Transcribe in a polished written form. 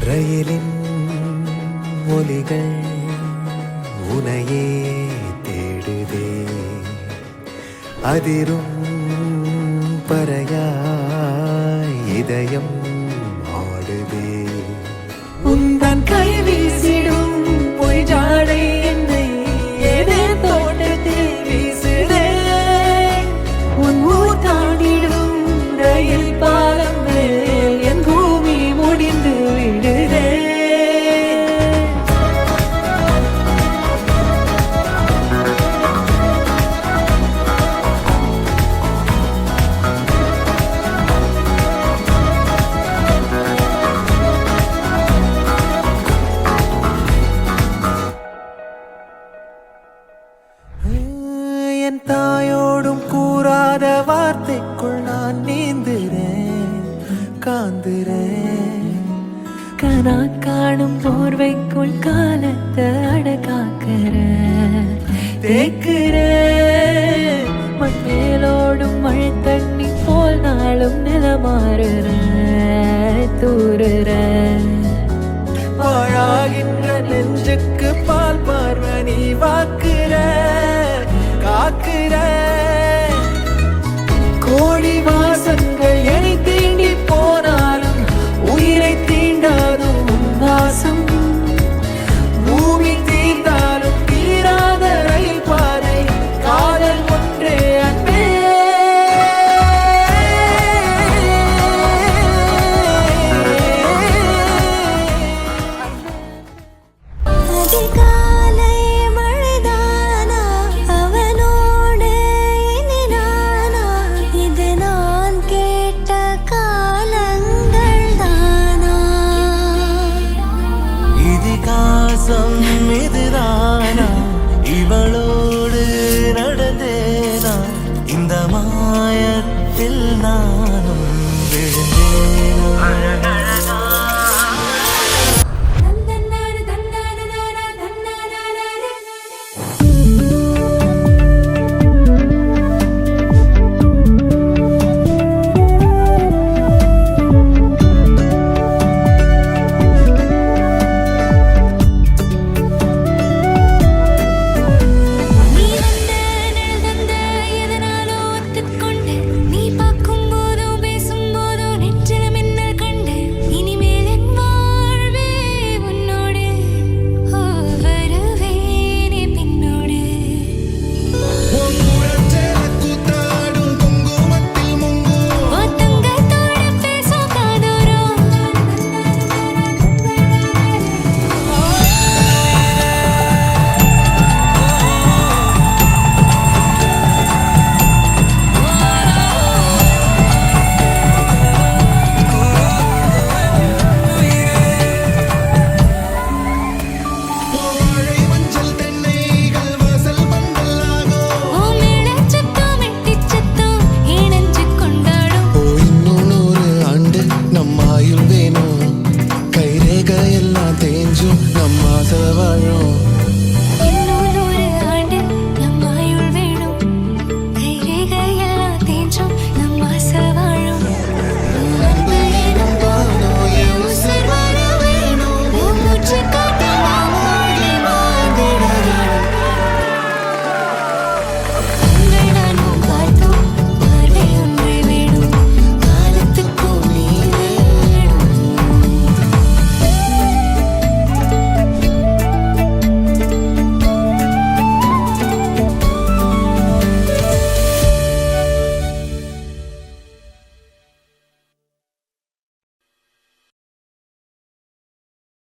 ரயிலின் ஒலிகள் உனையே தேடுதே, அதிரும் பறையாய் இதயம் ஆடுதே. உந்தன் கை வீசிடும் பொய் ஜாடை என்னை ஏதே தோட்டத்தில் வீசுதே. உன் ஊர் தாண்டிடும் ரயில் பாலம் மேல் என் பூமி முடிந்து விடுதே. என் தாயோடும் கூறாத வார்த்தைக்குள் நான் நீந்துறேன், காந்துறேன். கனா காணும் போர்வைக்குள் காலத்தை அடக்காக்கிற தேக்குற. மண்ணேலோடும் மழை தண்ணி போல் நாளும் நிலமாறுற தூறுற.